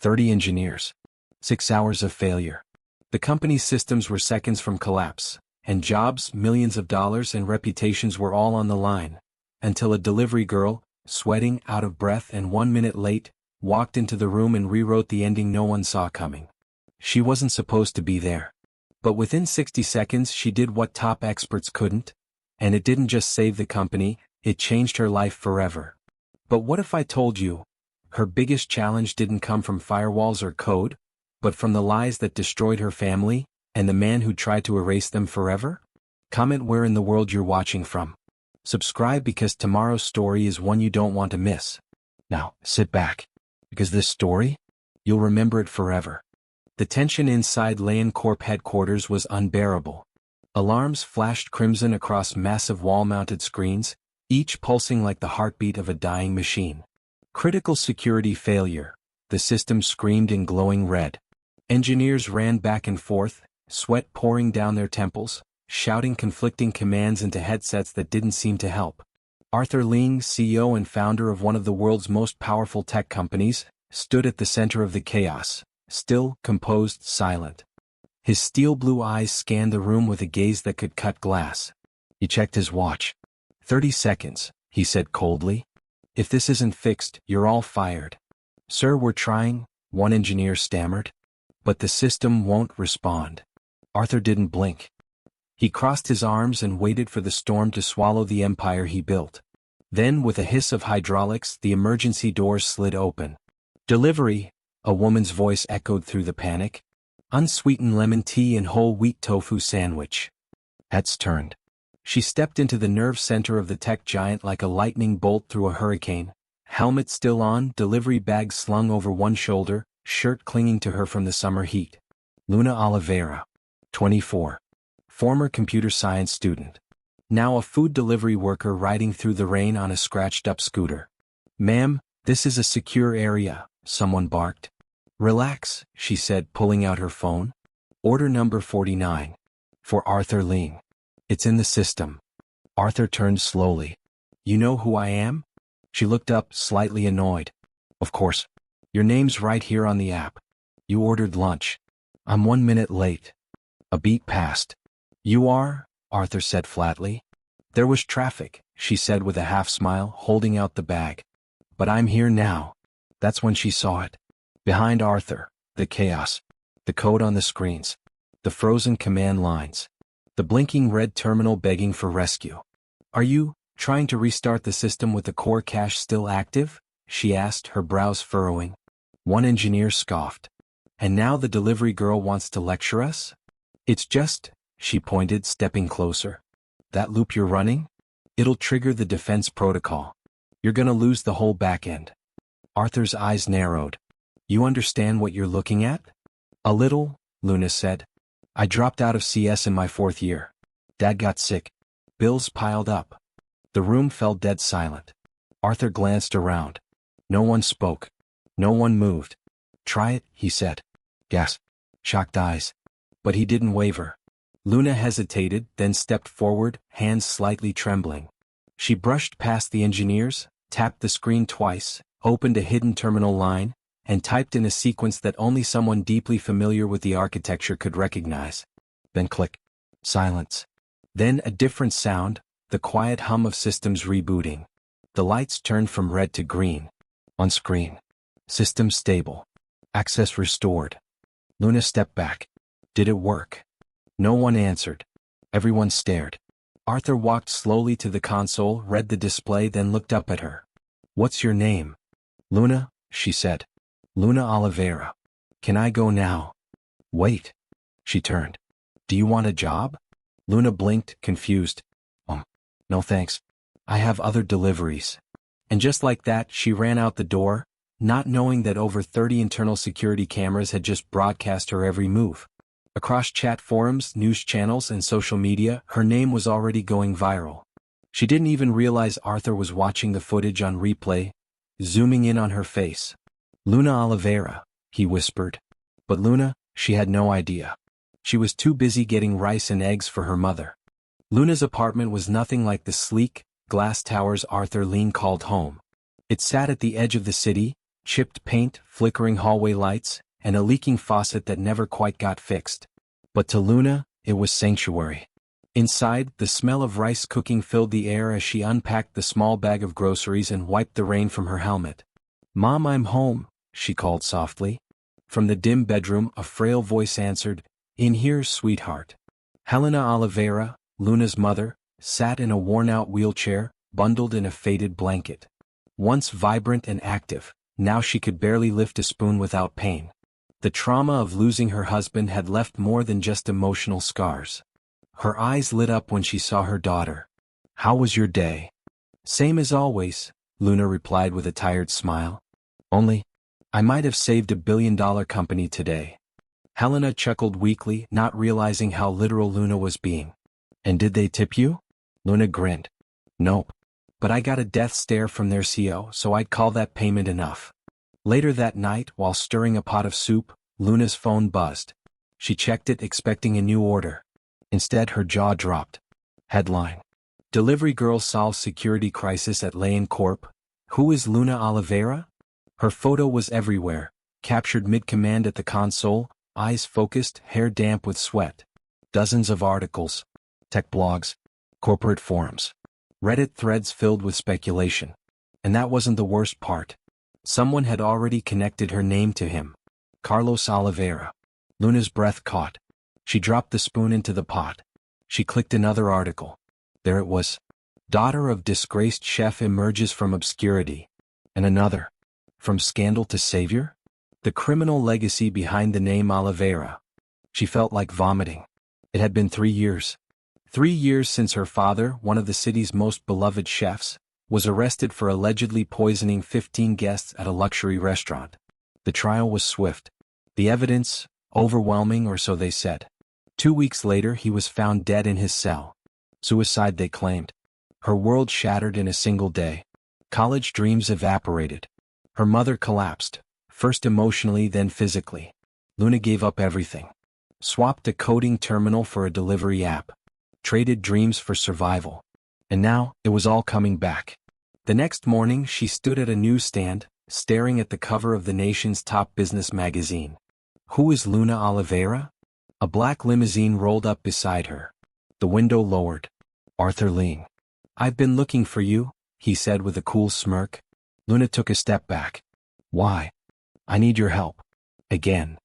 30 engineers. 6 hours of failure. The company's systems were seconds from collapse, and jobs, millions of dollars, and reputations were all on the line, until a delivery girl, sweating, out of breath, and 1 minute late, walked into the room and rewrote the ending no one saw coming. She wasn't supposed to be there. But within 60 seconds she did what top experts couldn't, and it didn't just save the company, it changed her life forever. But what if I told you, her biggest challenge didn't come from firewalls or code, but from the lies that destroyed her family, and the man who tried to erase them forever? Comment where in the world you're watching from. Subscribe because tomorrow's story is one you don't want to miss. Now, sit back, because this story, you'll remember it forever. The tension inside Lion Corp headquarters was unbearable. Alarms flashed crimson across massive wall-mounted screens, each pulsing like the heartbeat of a dying machine. Critical security failure, the system screamed in glowing red. Engineers ran back and forth, sweat pouring down their temples, shouting conflicting commands into headsets that didn't seem to help. Arthur Ling, CEO and founder of one of the world's most powerful tech companies, stood at the center of the chaos, still, composed, silent. His steel-blue eyes scanned the room with a gaze that could cut glass. He checked his watch. 30 seconds, he said coldly. If this isn't fixed, you're all fired. Sir, we're trying, one engineer stammered. But the system won't respond. Arthur didn't blink. He crossed his arms and waited for the storm to swallow the empire he built. Then, with a hiss of hydraulics, the emergency doors slid open. Delivery, a woman's voice echoed through the panic. Unsweetened lemon tea and whole wheat tofu sandwich. Heads turned. She stepped into the nerve center of the tech giant like a lightning bolt through a hurricane. Helmet still on, delivery bag slung over one shoulder, shirt clinging to her from the summer heat. Luna Oliveira, 24. Former computer science student. Now a food delivery worker riding through the rain on a scratched-up scooter. Ma'am, this is a secure area, someone barked. Relax, she said, pulling out her phone. Order number 49. For Arthur Ling. It's in the system. Arthur turned slowly. You know who I am? She looked up, slightly annoyed. Of course. Your name's right here on the app. You ordered lunch. I'm 1 minute late. A beat passed. You are? Arthur said flatly. There was traffic, she said with a half smile, holding out the bag. But I'm here now. That's when she saw it. Behind Arthur, the chaos. The code on the screens. The frozen command lines. The blinking red terminal begging for rescue. Are you trying to restart the system with the core cache still active? She asked, her brows furrowing. One engineer scoffed. And now the delivery girl wants to lecture us? It's just, she pointed, stepping closer. That loop you're running? It'll trigger the defense protocol. You're gonna lose the whole backend. Arthur's eyes narrowed. You understand what you're looking at? A little, Luna said. I dropped out of CS in my 4th year. Dad got sick. Bills piled up. The room fell dead silent. Arthur glanced around. No one spoke. No one moved. Try it, he said. Gasp. Shocked eyes. But he didn't waver. Luna hesitated, then stepped forward, hands slightly trembling. She brushed past the engineers, tapped the screen twice, opened a hidden terminal line, and typed in a sequence that only someone deeply familiar with the architecture could recognize. Then click. Silence. Then a different sound, the quiet hum of systems rebooting. The lights turned from red to green. On screen. System stable. Access restored. Luna stepped back. Did it work? No one answered. Everyone stared. Arthur walked slowly to the console, read the display, then looked up at her. What's your name? Luna, she said. Luna Oliveira. Can I go now? Wait. She turned. Do you want a job? Luna blinked, confused. No thanks. I have other deliveries. And just like that, she ran out the door, not knowing that over 30 internal security cameras had just broadcast her every move. Across chat forums, news channels, and social media, her name was already going viral. She didn't even realize Arthur was watching the footage on replay, zooming in on her face. Luna Oliveira, he whispered. But Luna, she had no idea. She was too busy getting rice and eggs for her mother. Luna's apartment was nothing like the sleek, glass towers Arthur Ling called home. It sat at the edge of the city, chipped paint, flickering hallway lights, and a leaking faucet that never quite got fixed. But to Luna, it was sanctuary. Inside, the smell of rice cooking filled the air as she unpacked the small bag of groceries and wiped the rain from her helmet. "Mom, I'm home," she called softly. From the dim bedroom, a frail voice answered, "In here, sweetheart." Helena Oliveira, Luna's mother, sat in a worn-out wheelchair, bundled in a faded blanket. Once vibrant and active, now she could barely lift a spoon without pain. The trauma of losing her husband had left more than just emotional scars. Her eyes lit up when she saw her daughter. "How was your day?" "Same as always," Luna replied with a tired smile. "Only, I might have saved $1 billion company today." Helena chuckled weakly, not realizing how literal Luna was being. "And did they tip you?" Luna grinned. "Nope. But I got a death stare from their CO, so I'd call that payment enough." Later that night, while stirring a pot of soup, Luna's phone buzzed. She checked it, expecting a new order. Instead, her jaw dropped. Headline: Delivery girl solves security crisis at Lane Corp. Who is Luna Oliveira? Her photo was everywhere, captured mid-command at the console, eyes focused, hair damp with sweat. Dozens of articles. Tech blogs. Corporate forums. Reddit threads filled with speculation. And that wasn't the worst part. Someone had already connected her name to him. Carlos Oliveira. Luna's breath caught. She dropped the spoon into the pot. She clicked another article. There it was. Daughter of disgraced chef emerges from obscurity. And another. From scandal to savior? The criminal legacy behind the name Oliveira. She felt like vomiting. It had been 3 years. 3 years since her father, one of the city's most beloved chefs, was arrested for allegedly poisoning 15 guests at a luxury restaurant. The trial was swift. The evidence, overwhelming, or so they said. 2 weeks later, he was found dead in his cell. Suicide, they claimed. Her world shattered in a single day. College dreams evaporated. Her mother collapsed, first emotionally, then physically. Luna gave up everything. Swapped a coding terminal for a delivery app. Traded dreams for survival. And now, it was all coming back. The next morning, she stood at a newsstand, staring at the cover of the nation's top business magazine. Who is Luna Oliveira? A black limousine rolled up beside her. The window lowered. Arthur Ling. "I've been looking for you," he said with a cool smirk. Luna took a step back. "Why?" "I need your help." Again.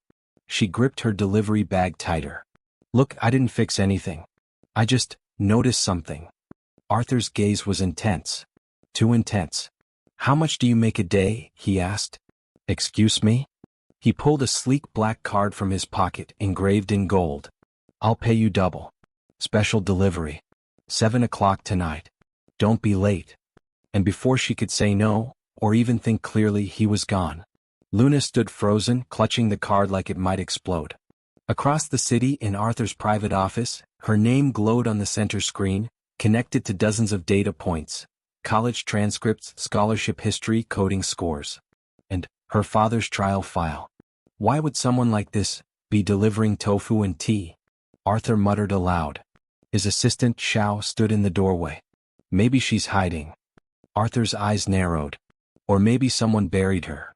She gripped her delivery bag tighter. "Look, I didn't fix anything. I just noticed something." Arthur's gaze was intense. Too intense. "How much do you make a day?" he asked. "Excuse me?" He pulled a sleek black card from his pocket, engraved in gold. "I'll pay you double. Special delivery. 7 o'clock tonight. Don't be late." And before she could say no, or even think clearly, he was gone. Luna stood frozen, clutching the card like it might explode. Across the city, in Arthur's private office, her name glowed on the center screen, connected to dozens of data points. College transcripts, scholarship history, coding scores. And her father's trial file. Why would someone like this be delivering tofu and tea? Arthur muttered aloud. His assistant, Xiao, stood in the doorway. Maybe she's hiding. Arthur's eyes narrowed. Or maybe someone buried her.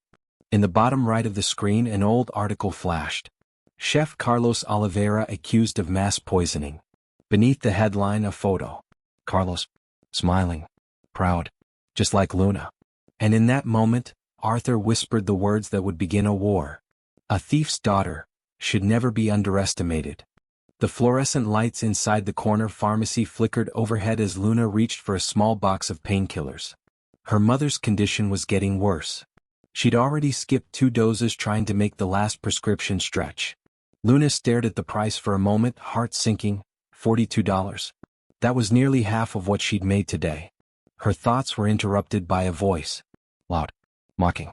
In the bottom right of the screen, an old article flashed. Chef Carlos Oliveira accused of mass poisoning. Beneath the headline, a photo. Carlos, smiling, proud, just like Luna. And in that moment, Arthur whispered the words that would begin a war. A thief's daughter should never be underestimated. The fluorescent lights inside the corner pharmacy flickered overhead as Luna reached for a small box of painkillers. Her mother's condition was getting worse. She'd already skipped 2 doses trying to make the last prescription stretch. Luna stared at the price for a moment, heart sinking. $42. That was nearly half of what she'd made today. Her thoughts were interrupted by a voice. Loud. Mocking.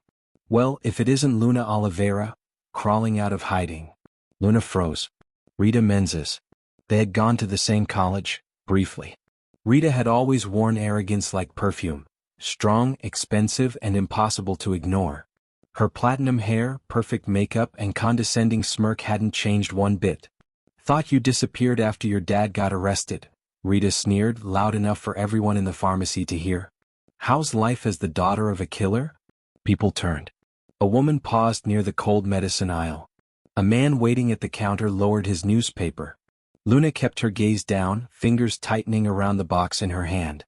Well, if it isn't Luna Oliveira, crawling out of hiding. Luna froze. Rita Menzies. They had gone to the same college, briefly. Rita had always worn arrogance like perfume. Strong, expensive, and impossible to ignore. Her platinum hair, perfect makeup, and condescending smirk hadn't changed one bit. Thought you disappeared after your dad got arrested, Rita sneered, loud enough for everyone in the pharmacy to hear. How's life as the daughter of a killer? People turned. A woman paused near the cold medicine aisle. A man waiting at the counter lowered his newspaper. Luna kept her gaze down, fingers tightening around the box in her hand.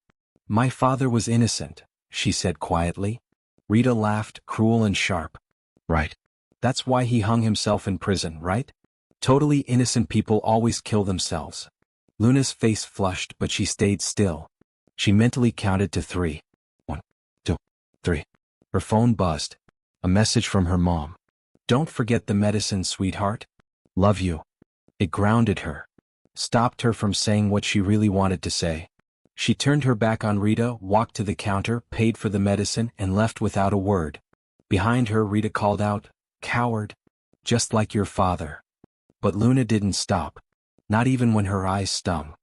"My father was innocent," she said quietly. Rita laughed, cruel and sharp. "Right. That's why he hung himself in prison, right? Totally innocent people always kill themselves." Luna's face flushed, but she stayed still. She mentally counted to 3. 1, 2, 3. Her phone buzzed. A message from her mom. "Don't forget the medicine, sweetheart. Love you." It grounded her. Stopped her from saying what she really wanted to say. She turned her back on Rita, walked to the counter, paid for the medicine, and left without a word. Behind her, Rita called out, "Coward. Just like your father." But Luna didn't stop. Not even when her eyes stung.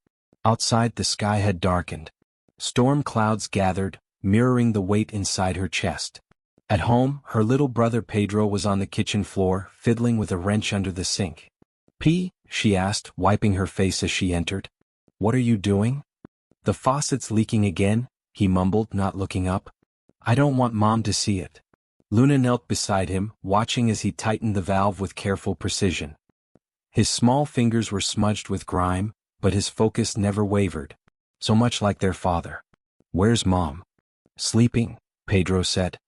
Outside, the sky had darkened. Storm clouds gathered, mirroring the weight inside her chest. At home, her little brother Pedro was on the kitchen floor, fiddling with a wrench under the sink. "P?" she asked, wiping her face as she entered. "What are you doing?" "The faucet's leaking again," he mumbled, not looking up. "I don't want Mom to see it." Luna knelt beside him, watching as he tightened the valve with careful precision. His small fingers were smudged with grime, but his focus never wavered. So much like their father. "Where's Mom?" "Sleeping," Pedro said.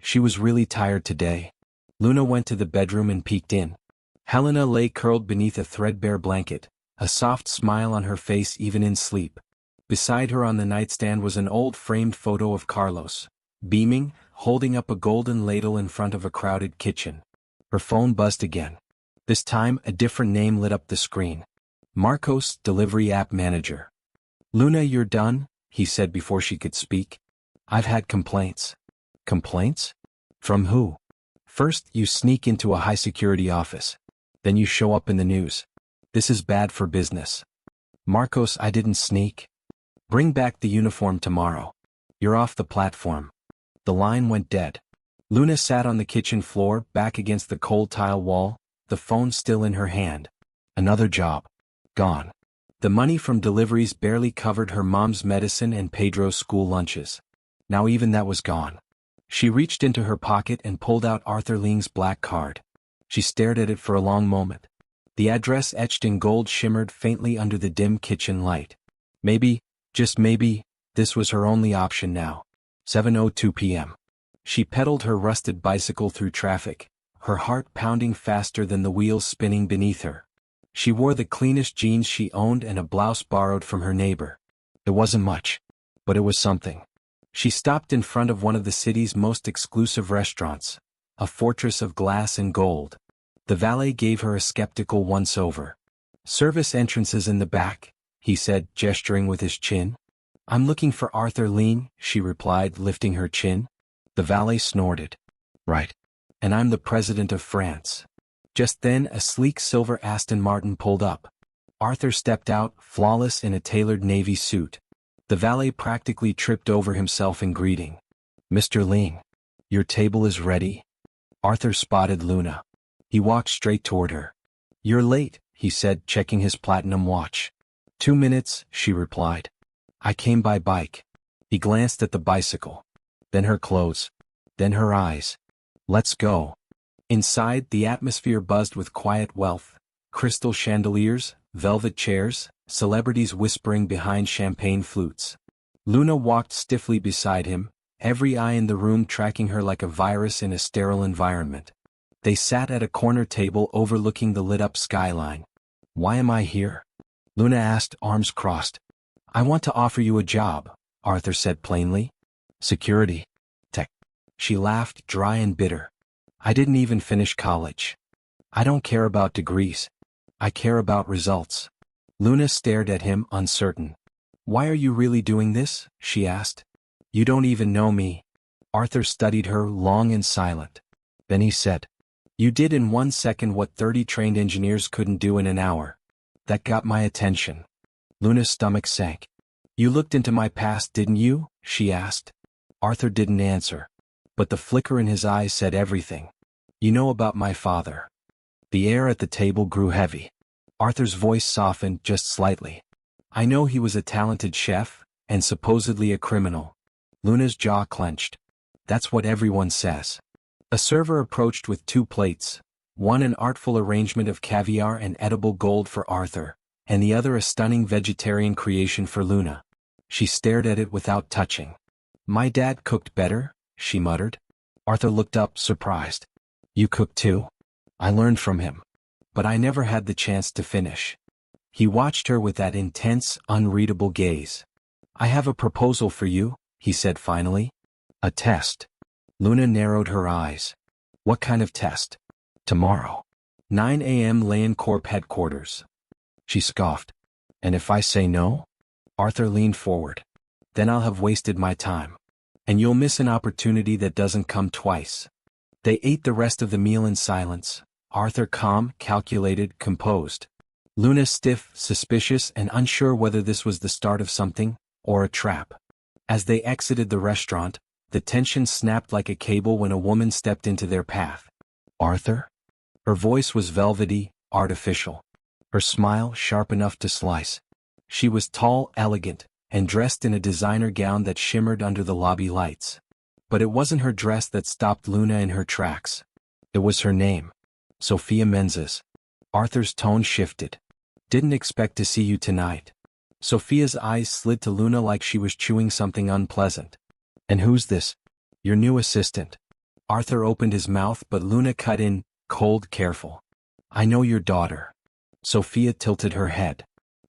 "She was really tired today." Luna went to the bedroom and peeked in. Helena lay curled beneath a threadbare blanket, a soft smile on her face even in sleep. Beside her on the nightstand was an old framed photo of Carlos, beaming, holding up a golden ladle in front of a crowded kitchen. Her phone buzzed again. This time, a different name lit up the screen. Marcos, delivery app manager. "Luna, you're done," he said before she could speak. "I've had complaints." "Complaints? From who?" "First, you sneak into a high-security office. Then you show up in the news. This is bad for business." "Marcos, I didn't sneak." "Bring back the uniform tomorrow. You're off the platform." The line went dead. Luna sat on the kitchen floor, back against the cold tile wall, the phone still in her hand. Another job. Gone. The money from deliveries barely covered her mom's medicine and Pedro's school lunches. Now even that was gone. She reached into her pocket and pulled out Arthur Ling's black card. She stared at it for a long moment. The address etched in gold shimmered faintly under the dim kitchen light. Maybe, just maybe, this was her only option now. 7:02 p.m. She pedaled her rusted bicycle through traffic, her heart pounding faster than the wheels spinning beneath her. She wore the cleanest jeans she owned and a blouse borrowed from her neighbor. It wasn't much, but it was something. She stopped in front of one of the city's most exclusive restaurants, a fortress of glass and gold. The valet gave her a skeptical once-over. "Service entrances in the back," he said, gesturing with his chin. "I'm looking for Arthur Ling," she replied, lifting her chin. The valet snorted. "Right. And I'm the president of France." Just then, a sleek silver Aston Martin pulled up. Arthur stepped out, flawless in a tailored navy suit. The valet practically tripped over himself in greeting. "Mr. Ling, your table is ready." Arthur spotted Luna. He walked straight toward her. "You're late," he said, checking his platinum watch. 2 minutes, she replied. "I came by bike." He glanced at the bicycle. Then her clothes. Then her eyes. "Let's go." Inside, the atmosphere buzzed with quiet wealth. Crystal chandeliers, velvet chairs, celebrities whispering behind champagne flutes. Luna walked stiffly beside him, every eye in the room tracking her like a virus in a sterile environment. They sat at a corner table overlooking the lit-up skyline. "Why am I here?" Luna asked, arms crossed. "I want to offer you a job," Arthur said plainly. "Security. Tech." She laughed, dry and bitter. "I didn't even finish college. I don't care about degrees. I care about results." Luna stared at him, uncertain. "Why are you really doing this?" she asked. "You don't even know me." Arthur studied her, long and silent. Then he said, "You did in 1 second what 30 trained engineers couldn't do in an hour. That got my attention." Luna's stomach sank. "You looked into my past, didn't you?" she asked. Arthur didn't answer. But the flicker in his eyes said everything. "You know about my father." The air at the table grew heavy. Arthur's voice softened just slightly. "I know he was a talented chef, and supposedly a criminal." Luna's jaw clenched. "That's what everyone says." A server approached with 2 plates, one an artful arrangement of caviar and edible gold for Arthur, and the other a stunning vegetarian creation for Luna. She stared at it without touching. "My dad cooked better," she muttered. Arthur looked up, surprised. "You cook too?" "I learned from him. But I never had the chance to finish." He watched her with that intense, unreadable gaze. "I have a proposal for you," he said finally. "A test." Luna narrowed her eyes. "What kind of test?" "Tomorrow. 9 a.m. LionCorp headquarters." She scoffed. "And if I say no?" Arthur leaned forward. "Then I'll have wasted my time. And you'll miss an opportunity that doesn't come twice." They ate the rest of the meal in silence, Arthur calm, calculated, composed. Luna stiff, suspicious, and unsure whether this was the start of something, or a trap. As they exited the restaurant, the tension snapped like a cable when a woman stepped into their path. "Arthur?" Her voice was velvety, artificial. Her smile sharp enough to slice. She was tall, elegant, and dressed in a designer gown that shimmered under the lobby lights. But it wasn't her dress that stopped Luna in her tracks. It was her name. Sophia Menzies. Arthur's tone shifted. "Didn't expect to see you tonight." Sophia's eyes slid to Luna like she was chewing something unpleasant. "And who's this?" "Your new assistant." Arthur opened his mouth but Luna cut in, cold, careful. "I know your daughter." Sophia tilted her head.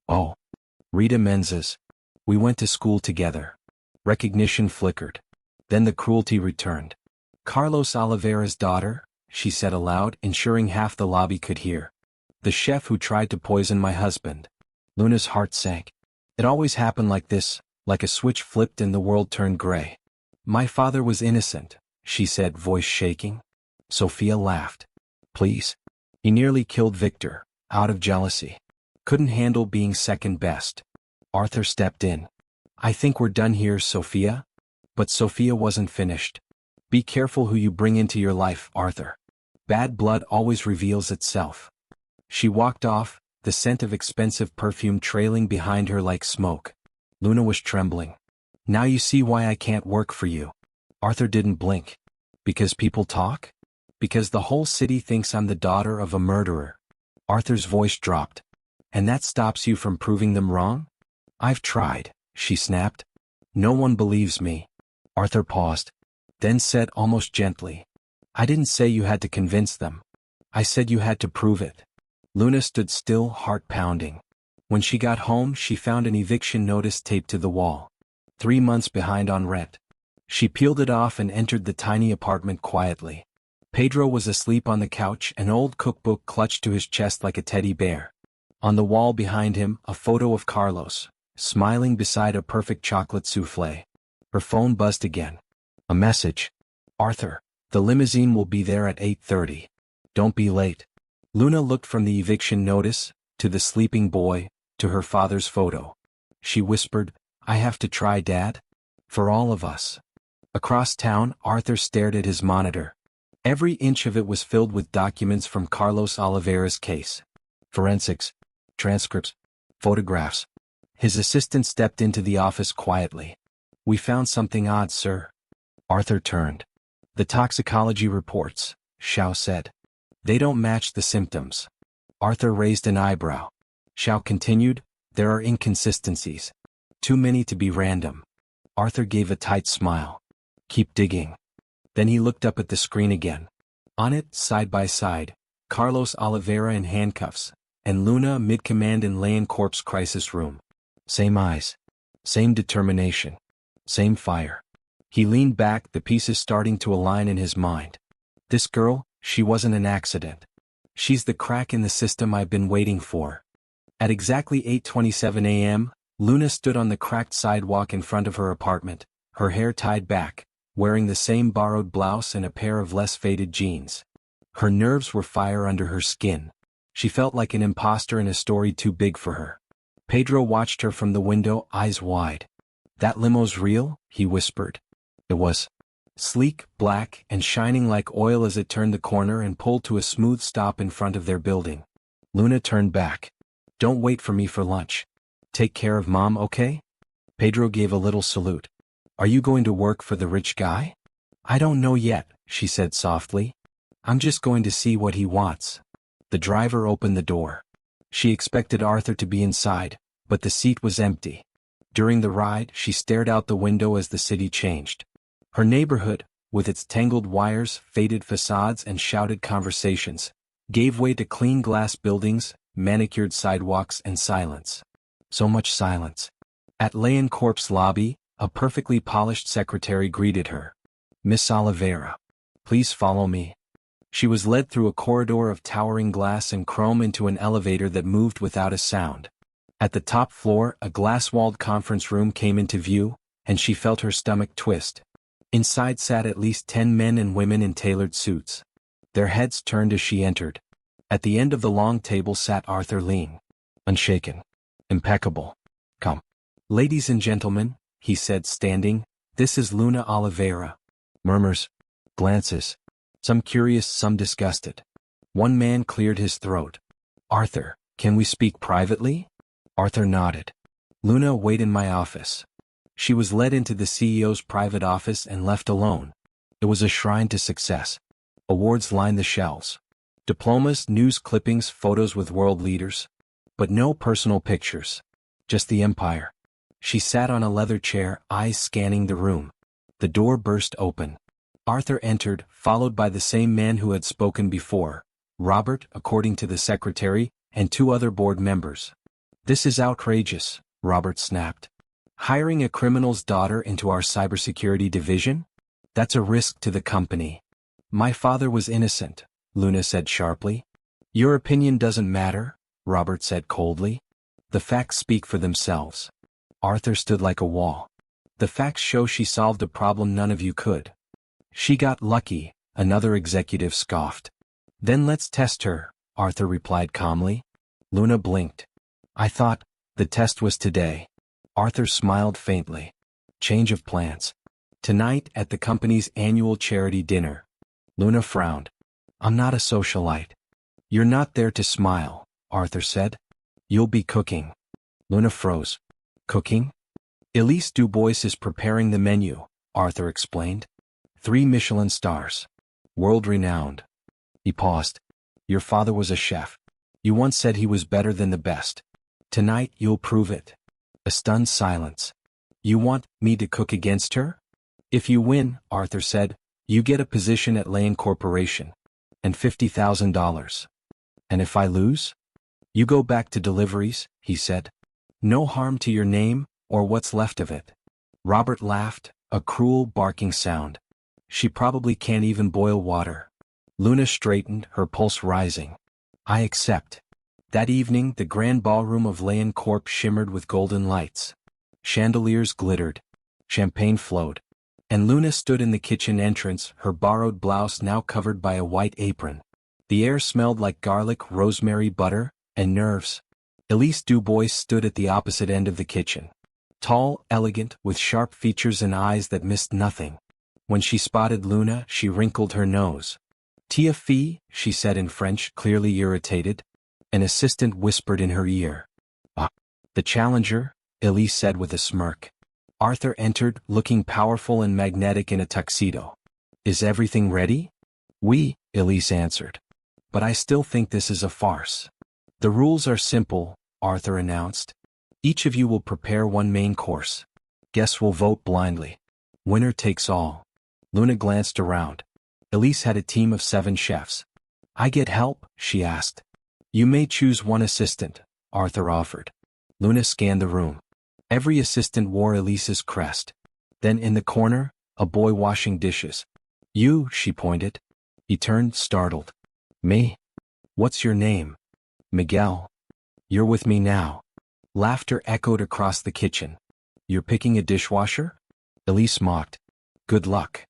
"Oh. Rita Menzies. We went to school together." Recognition flickered. Then the cruelty returned. "Carlos Oliveira's daughter," she said aloud, ensuring half the lobby could hear. "The chef who tried to poison my husband." Luna's heart sank. It always happened like this, like a switch flipped and the world turned gray. "My father was innocent," she said, voice shaking. Sophia laughed. "Please. He nearly killed Victor, out of jealousy. Couldn't handle being second best." Arthur stepped in. "I think we're done here, Sophia." But Sophia wasn't finished. "Be careful who you bring into your life, Arthur. Bad blood always reveals itself." She walked off, the scent of expensive perfume trailing behind her like smoke. Luna was trembling. "Now you see why I can't work for you." Arthur didn't blink. "Because people talk? Because the whole city thinks I'm the daughter of a murderer." Arthur's voice dropped. "And that stops you from proving them wrong?" "I've tried," she snapped. "No one believes me." Arthur paused. Then said almost gently, "I didn't say you had to convince them. I said you had to prove it." Luna stood still, heart pounding. When she got home she found an eviction notice taped to the wall. 3 months behind on rent. She peeled it off and entered the tiny apartment quietly. Pedro was asleep on the couch, an old cookbook clutched to his chest like a teddy bear. On the wall behind him, a photo of Carlos, smiling beside a perfect chocolate soufflé. Her phone buzzed again. A message. "Arthur, the limousine will be there at 8:30. Don't be late." Luna looked from the eviction notice, to the sleeping boy, to her father's photo. She whispered, "I have to try, Dad. For all of us." Across town, Arthur stared at his monitor. Every inch of it was filled with documents from Carlos Oliveira's case. Forensics, transcripts, photographs. His assistant stepped into the office quietly. "We found something odd, sir." Arthur turned. "The toxicology reports," Xiao said. "They don't match the symptoms." Arthur raised an eyebrow. Xiao continued, "There are inconsistencies. Too many to be random." Arthur gave a tight smile. "Keep digging." Then he looked up at the screen again. On it, side by side, Carlos Oliveira in handcuffs, and Luna mid-command in LionCorp's crisis room. Same eyes. Same determination. Same fire. He leaned back, the pieces starting to align in his mind. This girl, she wasn't an accident. She's the crack in the system I've been waiting for. At exactly 8:27 a.m., Luna stood on the cracked sidewalk in front of her apartment, her hair tied back, wearing the same borrowed blouse and a pair of less faded jeans. Her nerves were fire under her skin. She felt like an imposter in a story too big for her. Pedro watched her from the window, eyes wide. "That limo's real?" he whispered. It was. Sleek, black, and shining like oil as it turned the corner and pulled to a smooth stop in front of their building. Luna turned back. "Don't wait for me for lunch. Take care of Mom, okay?" Pedro gave a little salute. "Are you going to work for the rich guy?" I don't know yet, she said softly. I'm just going to see what he wants. The driver opened the door. She expected Arthur to be inside, but the seat was empty. During the ride, she stared out the window as the city changed. Her neighborhood, with its tangled wires, faded facades and shouted conversations, gave way to clean glass buildings, manicured sidewalks and silence. So much silence. At LionCorp's lobby, a perfectly polished secretary greeted her. Miss Oliveira. Please follow me. She was led through a corridor of towering glass and chrome into an elevator that moved without a sound. At the top floor, a glass-walled conference room came into view, and she felt her stomach twist. Inside sat at least 10 men and women in tailored suits. Their heads turned as she entered. At the end of the long table sat Arthur Lean. Unshaken. Impeccable. Come. Ladies and gentlemen, he said standing, this is Luna Oliveira. Murmurs. Glances. Some curious, some disgusted. One man cleared his throat. Arthur, can we speak privately? Arthur nodded. Luna, wait in my office. She was led into the CEO's private office and left alone. It was a shrine to success. Awards lined the shelves. Diplomas, news clippings, photos with world leaders. But no personal pictures. Just the empire. She sat on a leather chair, eyes scanning the room. The door burst open. Arthur entered, followed by the same man who had spoken before, Robert, according to the secretary, and 2 other board members. This is outrageous, Robert snapped. Hiring a criminal's daughter into our cybersecurity division? That's a risk to the company. My father was innocent, Luna said sharply. Your opinion doesn't matter, Robert said coldly. The facts speak for themselves. Arthur stood like a wall. The facts show she solved a problem none of you could. She got lucky, another executive scoffed. Then let's test her, Arthur replied calmly. Luna blinked. I thought, the test was today. Arthur smiled faintly. Change of plans. Tonight at the company's annual charity dinner. Luna frowned. I'm not a socialite. You're not there to smile, Arthur said. You'll be cooking. Luna froze. Cooking? Elise Dubois is preparing the menu, Arthur explained. 3 Michelin stars. World-renowned. He paused. Your father was a chef. You once said he was better than the best. Tonight you'll prove it. A stunned silence. You want me to cook against her? If you win, Arthur said, you get a position at Lane Corporation. And $50,000. And if I lose? You go back to deliveries, he said. No harm to your name, or what's left of it. Robert laughed, a cruel barking sound. She probably can't even boil water. Luna straightened, her pulse rising. I accept. That evening the grand ballroom of LionCorp shimmered with golden lights. Chandeliers glittered. Champagne flowed. And Luna stood in the kitchen entrance, her borrowed blouse now covered by a white apron. The air smelled like garlic, rosemary, butter, and nerves. Elise Dubois stood at the opposite end of the kitchen. Tall, elegant, with sharp features and eyes that missed nothing. When she spotted Luna, she wrinkled her nose. Tia fille, she said in French, clearly irritated. An assistant whispered in her ear. Ah. The challenger, Elise said with a smirk. Arthur entered, looking powerful and magnetic in a tuxedo. Is everything ready? Oui, Elise answered. But I still think this is a farce. The rules are simple, Arthur announced. Each of you will prepare 1 main course. Guests will vote blindly. Winner takes all. Luna glanced around. Elise had a team of 7 chefs. I get help? She asked. You may choose 1 assistant, Arthur offered. Luna scanned the room. Every assistant wore Elise's crest. Then in the corner, a boy washing dishes. You, she pointed. He turned, startled. Me? What's your name? Miguel. You're with me now. Laughter echoed across the kitchen. You're picking a dishwasher? Elise mocked. Good luck.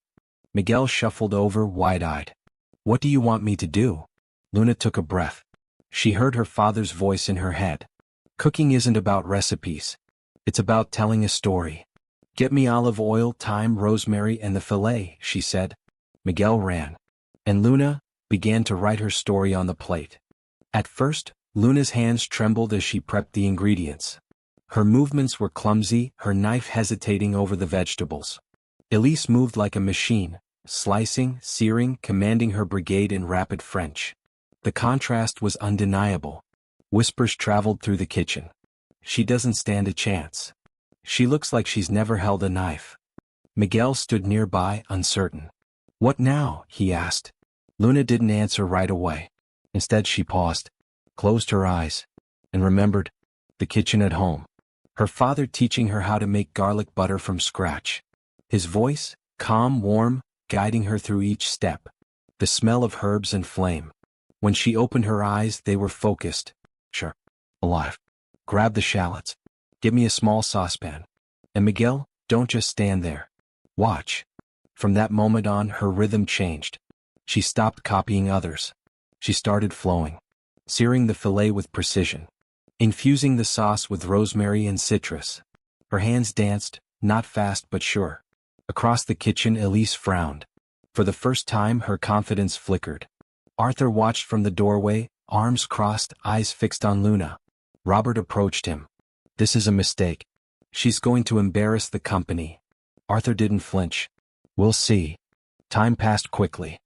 Miguel shuffled over, wide-eyed. What do you want me to do? Luna took a breath. She heard her father's voice in her head. Cooking isn't about recipes. It's about telling a story. Get me olive oil, thyme, rosemary, and the fillet, she said. Miguel ran. And Luna began to write her story on the plate. At first, Luna's hands trembled as she prepped the ingredients. Her movements were clumsy, her knife hesitating over the vegetables. Elise moved like a machine, slicing, searing, commanding her brigade in rapid French. The contrast was undeniable. Whispers traveled through the kitchen. She doesn't stand a chance. She looks like she's never held a knife. Miguel stood nearby, uncertain. What now? He asked. Luna didn't answer right away. Instead she paused, closed her eyes, and remembered the kitchen at home. Her father teaching her how to make garlic butter from scratch. His voice, calm, warm, guiding her through each step. The smell of herbs and flame. When she opened her eyes, they were focused. Sure. Alive. Grab the shallots. Give me a small saucepan. And Miguel, don't just stand there. Watch. From that moment on, her rhythm changed. She stopped copying others. She started flowing. Searing the fillet with precision. Infusing the sauce with rosemary and citrus. Her hands danced, not fast but sure. Across the kitchen, Elise frowned. For the first time, her confidence flickered. Arthur watched from the doorway, arms crossed, eyes fixed on Luna. Robert approached him. This is a mistake. She's going to embarrass the company. Arthur didn't flinch. We'll see. Time passed quickly.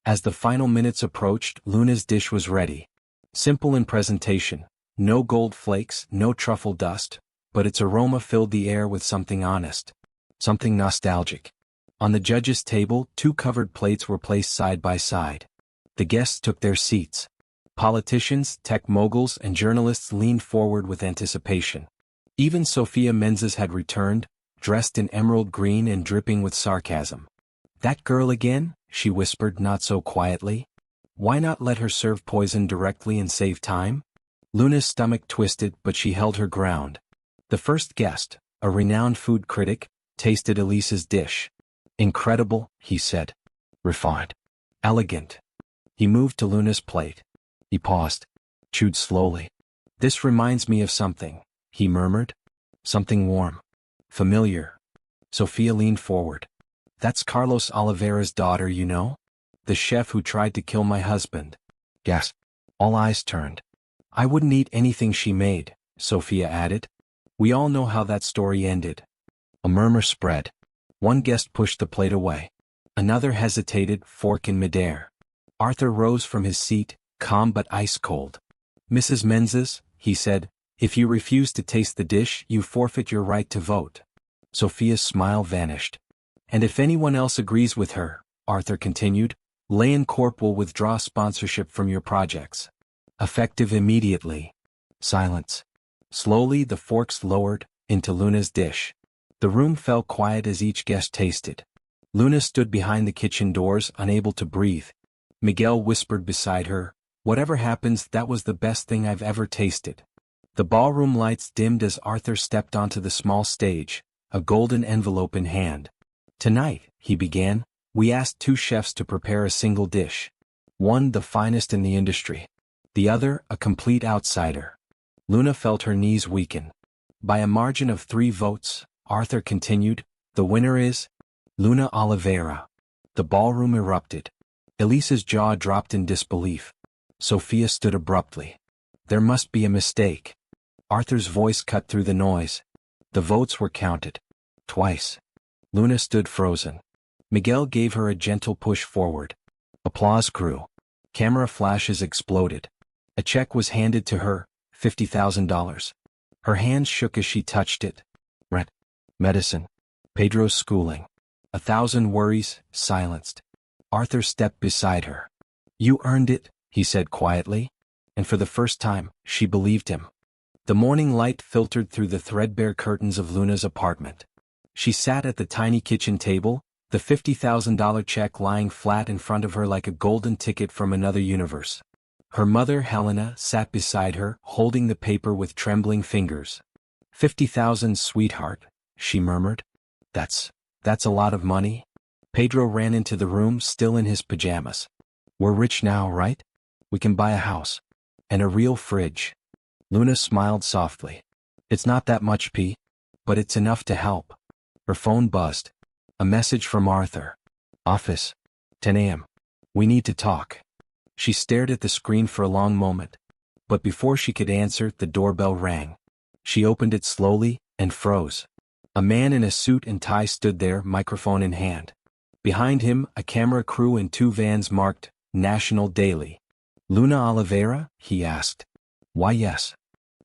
As the final minutes approached, Luna's dish was ready. Simple in presentation. No gold flakes, no truffle dust, but its aroma filled the air with something honest. Something nostalgic. On the judges' table, 2 covered plates were placed side by side. The guests took their seats. Politicians, tech moguls, and journalists leaned forward with anticipation. Even Sophia Menzies had returned, dressed in emerald green and dripping with sarcasm. That girl again? She whispered, not so quietly. Why not let her serve poison directly and save time? Luna's stomach twisted, but she held her ground. The first guest, a renowned food critic, tasted Elise's dish. Incredible, he said. Refined. Elegant. He moved to Luna's plate. He paused, chewed slowly. This reminds me of something, he murmured. Something warm. Familiar. Sophia leaned forward. That's Carlos Oliveira's daughter, you know? The chef who tried to kill my husband. Yes. All eyes turned. I wouldn't eat anything she made, Sophia added. We all know how that story ended. A murmur spread. One guest pushed the plate away. Another hesitated, fork in midair. Arthur rose from his seat, calm but ice-cold. Mrs. Menzies, he said, if you refuse to taste the dish, you forfeit your right to vote. Sophia's smile vanished. And if anyone else agrees with her, Arthur continued, Leon Corp will withdraw sponsorship from your projects. Effective immediately. Silence. Slowly the forks lowered into Luna's dish. The room fell quiet as each guest tasted. Luna stood behind the kitchen doors, unable to breathe. Miguel whispered beside her, whatever happens, that was the best thing I've ever tasted. The ballroom lights dimmed as Arthur stepped onto the small stage, a golden envelope in hand. Tonight, he began, we asked 2 chefs to prepare a single dish. One the finest in the industry. The other, a complete outsider. Luna felt her knees weaken. By a margin of 3 votes, Arthur continued, the winner is Luna Oliveira. The ballroom erupted. Elise's jaw dropped in disbelief. Sophia stood abruptly. There must be a mistake. Arthur's voice cut through the noise. The votes were counted. Twice. Luna stood frozen. Miguel gave her a gentle push forward. Applause grew. Camera flashes exploded. A check was handed to her, $50,000. Her hands shook as she touched it. Rent, medicine, Pedro's schooling. 1,000 worries, silenced. Arthur stepped beside her. You earned it, he said quietly. And for the first time, she believed him. The morning light filtered through the threadbare curtains of Luna's apartment. She sat at the tiny kitchen table, the $50,000 check lying flat in front of her like a golden ticket from another universe. Her mother, Helena, sat beside her, holding the paper with trembling fingers. 50,000, sweetheart, she murmured. That's a lot of money. Pedro ran into the room, still in his pajamas. We're rich now, right? We can buy a house. And a real fridge. Luna smiled softly. It's not that much, P. But it's enough to help. Her phone buzzed. A message from Arthur. Office. 10 a.m. We need to talk. She stared at the screen for a long moment. But before she could answer, the doorbell rang. She opened it slowly, and froze. A man in a suit and tie stood there, microphone in hand. Behind him, a camera crew and two vans marked, National Daily. Luna Oliveira? He asked. Why yes.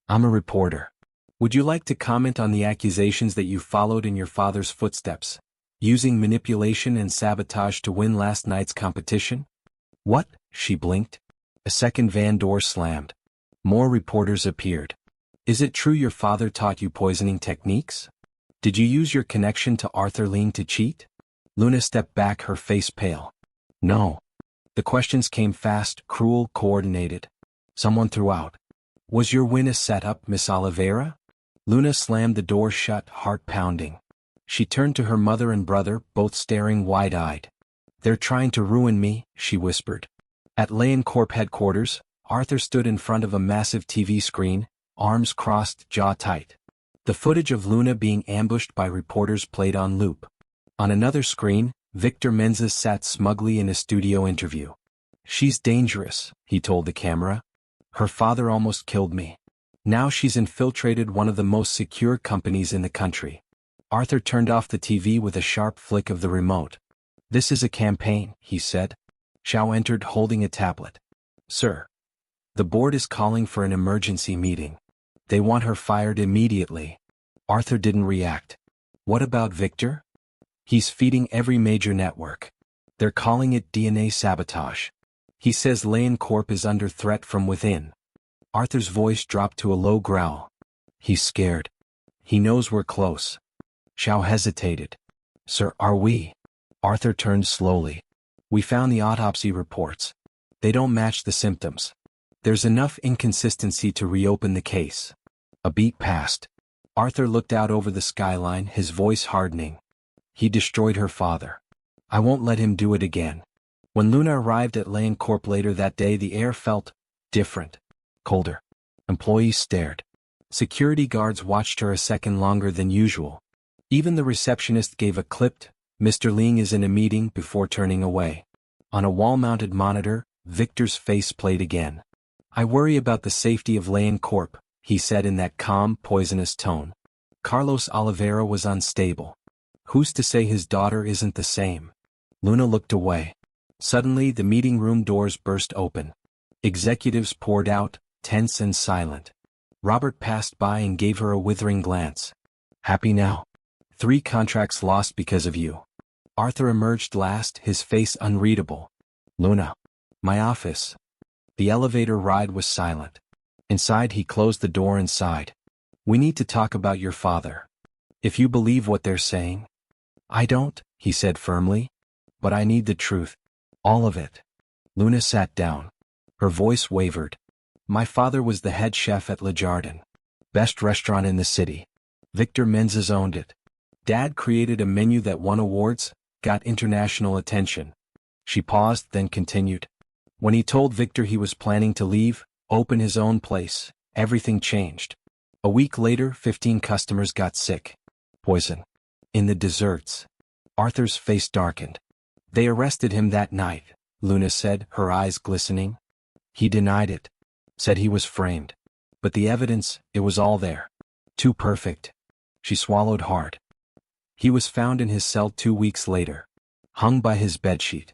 I'm a reporter. Would you like to comment on the accusations that you followed in your father's footsteps, using manipulation and sabotage to win last night's competition? What? She blinked. A second van door slammed. More reporters appeared. Is it true your father taught you poisoning techniques? Did you use your connection to Arthur Lean to cheat? Luna stepped back, her face pale. No. The questions came fast, cruel, coordinated. Someone threw out. Was your win a setup, Miss Oliveira? Luna slammed the door shut, heart pounding. She turned to her mother and brother, both staring wide-eyed. They're trying to ruin me, she whispered. At Layan Corp headquarters, Arthur stood in front of a massive TV screen, arms crossed, jaw tight. The footage of Luna being ambushed by reporters played on loop. On another screen, Victor Menzies sat smugly in a studio interview. She's dangerous, he told the camera. Her father almost killed me. Now she's infiltrated one of the most secure companies in the country. Arthur turned off the TV with a sharp flick of the remote. This is a campaign, he said. Xiao entered holding a tablet. Sir. The board is calling for an emergency meeting. They want her fired immediately. Arthur didn't react. What about Victor? He's feeding every major network. They're calling it DNA sabotage. He says Layan Corp is under threat from within. Arthur's voice dropped to a low growl. He's scared. He knows we're close. Xiao hesitated. Sir, are we? Arthur turned slowly. We found the autopsy reports. They don't match the symptoms. There's enough inconsistency to reopen the case. A beat passed. Arthur looked out over the skyline, his voice hardening. He destroyed her father. I won't let him do it again. When Luna arrived at Layan Corp later that day, the air felt different, colder. Employees stared. Security guards watched her a second longer than usual. Even the receptionist gave a clipped, Mr. Ling is in a meeting, before turning away. On a wall-mounted monitor, Victor's face played again. I worry about the safety of Layan Corp, he said in that calm, poisonous tone. Carlos Oliveira was unstable. Who's to say his daughter isn't the same? Luna looked away. Suddenly the meeting room doors burst open. Executives poured out, tense and silent. Robert passed by and gave her a withering glance. Happy now? 3 contracts lost because of you. Arthur emerged last, his face unreadable. Luna. My office. The elevator ride was silent. Inside he closed the door and sighed. We need to talk about your father. If you believe what they're saying. I don't, he said firmly. But I need the truth. All of it. Luna sat down. Her voice wavered. My father was the head chef at Le Jardin. Best restaurant in the city. Victor Menzies owned it. Dad created a menu that won awards, got international attention. She paused, then continued. When he told Victor he was planning to leave, open his own place, everything changed. A week later, 15 customers got sick. Poison. In the desserts. Arthur's face darkened. They arrested him that night, Luna said, her eyes glistening. He denied it. Said he was framed. But the evidence, it was all there. Too perfect. She swallowed hard. He was found in his cell 2 weeks later. Hung by his bedsheet.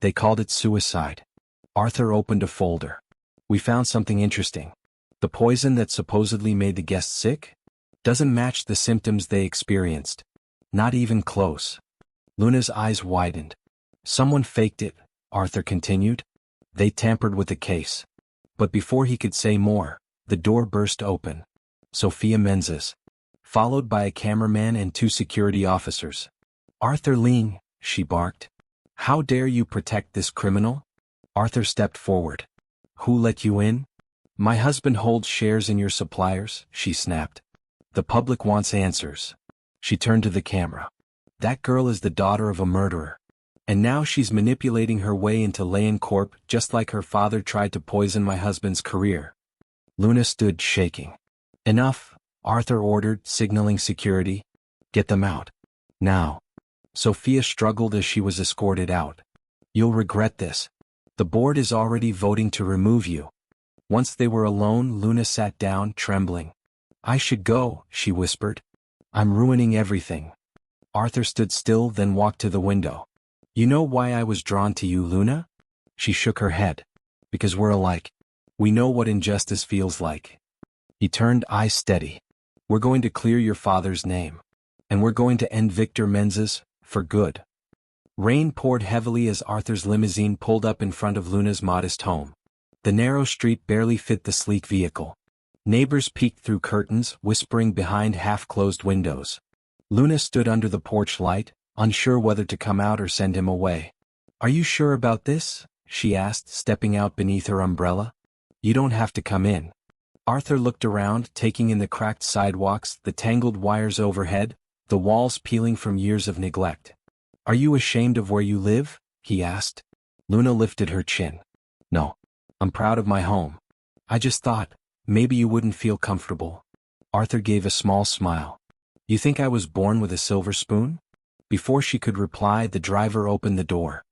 They called it suicide. Arthur opened a folder. We found something interesting. The poison that supposedly made the guests sick? Doesn't match the symptoms they experienced. Not even close. Luna's eyes widened. Someone faked it, Arthur continued. They tampered with the case. But before he could say more, the door burst open. Sophia Menzies. Followed by a cameraman and 2 security officers. Arthur Ling, she barked. How dare you protect this criminal? Arthur stepped forward. Who let you in? My husband holds shares in your suppliers, she snapped. The public wants answers. She turned to the camera. That girl is the daughter of a murderer. And now she's manipulating her way into Layan Corp just like her father tried to poison my husband's career. Luna stood shaking. Enough, Arthur ordered, signaling security. Get them out. Now. Sophia struggled as she was escorted out. You'll regret this. The board is already voting to remove you. Once they were alone, Luna sat down, trembling. I should go, she whispered. I'm ruining everything. Arthur stood still, then walked to the window. You know why I was drawn to you, Luna? She shook her head. Because we're alike. We know what injustice feels like. He turned eyes steady. We're going to clear your father's name. And we're going to end Victor Menzies, for good. Rain poured heavily as Arthur's limousine pulled up in front of Luna's modest home. The narrow street barely fit the sleek vehicle. Neighbors peeked through curtains, whispering behind half-closed windows. Luna stood under the porch light, unsure whether to come out or send him away. Are you sure about this? She asked, stepping out beneath her umbrella. You don't have to come in. Arthur looked around, taking in the cracked sidewalks, the tangled wires overhead, the walls peeling from years of neglect. Are you ashamed of where you live? He asked. Luna lifted her chin. No. I'm proud of my home. I just thought, maybe you wouldn't feel comfortable. Arthur gave a small smile. You think I was born with a silver spoon? Before she could reply, the driver opened the door.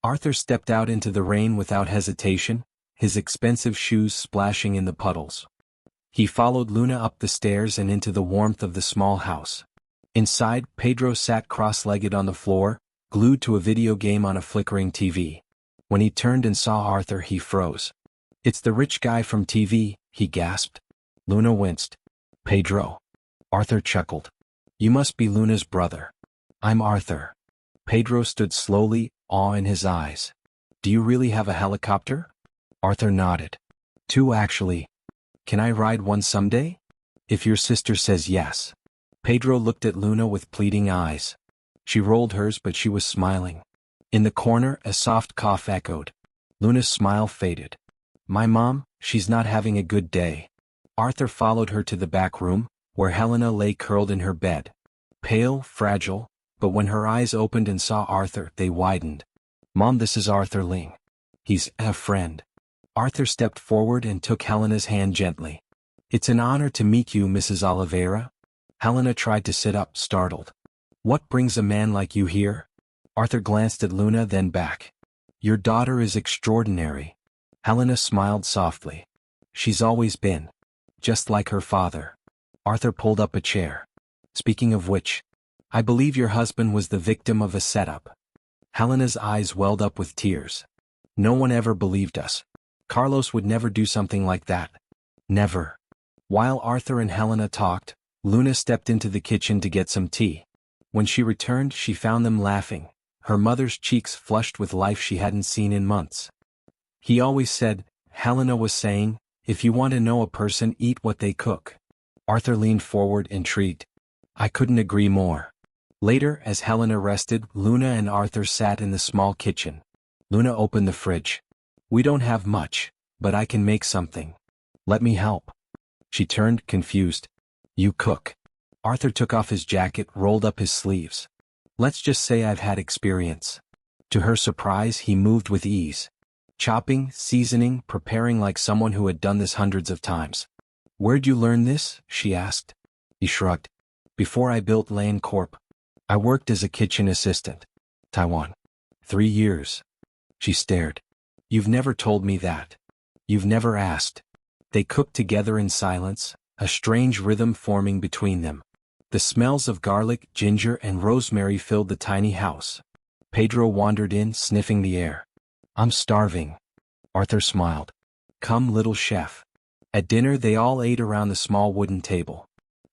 Arthur stepped out into the rain without hesitation, his expensive shoes splashing in the puddles. He followed Luna up the stairs and into the warmth of the small house. Inside, Pedro sat cross-legged on the floor, glued to a video game on a flickering TV. When he turned and saw Arthur, he froze. It's the rich guy from TV, he gasped. Luna winced. Pedro. Arthur chuckled. You must be Luna's brother. I'm Arthur. Pedro stood slowly, awe in his eyes. Do you really have a helicopter? Arthur nodded. Two, actually. Can I ride one someday? If your sister says yes. Pedro looked at Luna with pleading eyes. She rolled hers, but she was smiling. In the corner, a soft cough echoed. Luna's smile faded. My mom, she's not having a good day. Arthur followed her to the back room, where Helena lay curled in her bed. Pale, fragile, but when her eyes opened and saw Arthur, they widened. Mom, this is Arthur Ling. He's a friend. Arthur stepped forward and took Helena's hand gently. It's an honor to meet you, Mrs. Oliveira. Helena tried to sit up, startled. What brings a man like you here? Arthur glanced at Luna, then back. Your daughter is extraordinary. Helena smiled softly. She's always been. Just like her father. Arthur pulled up a chair. Speaking of which, I believe your husband was the victim of a setup. Helena's eyes welled up with tears. No one ever believed us. Carlos would never do something like that. Never. While Arthur and Helena talked, Luna stepped into the kitchen to get some tea. When she returned, she found them laughing, her mother's cheeks flushed with life she hadn't seen in months. He always said, Helena was saying, if you want to know a person, eat what they cook. Arthur leaned forward, intrigued. I couldn't agree more. Later, as Helena rested, Luna and Arthur sat in the small kitchen. Luna opened the fridge. We don't have much, but I can make something. Let me help. She turned, confused. You cook. Arthur took off his jacket, rolled up his sleeves. Let's just say I've had experience. To her surprise, he moved with ease. Chopping, seasoning, preparing like someone who had done this hundreds of times. Where'd you learn this? She asked. He shrugged. Before I built Lane Corp. I worked as a kitchen assistant. Taiwan. 3 years. She stared. You've never told me that. You've never asked. They cooked together in silence, a strange rhythm forming between them. The smells of garlic, ginger, and rosemary filled the tiny house. Pedro wandered in, sniffing the air. I'm starving. Arthur smiled. Come, little chef. At dinner, they all ate around the small wooden table.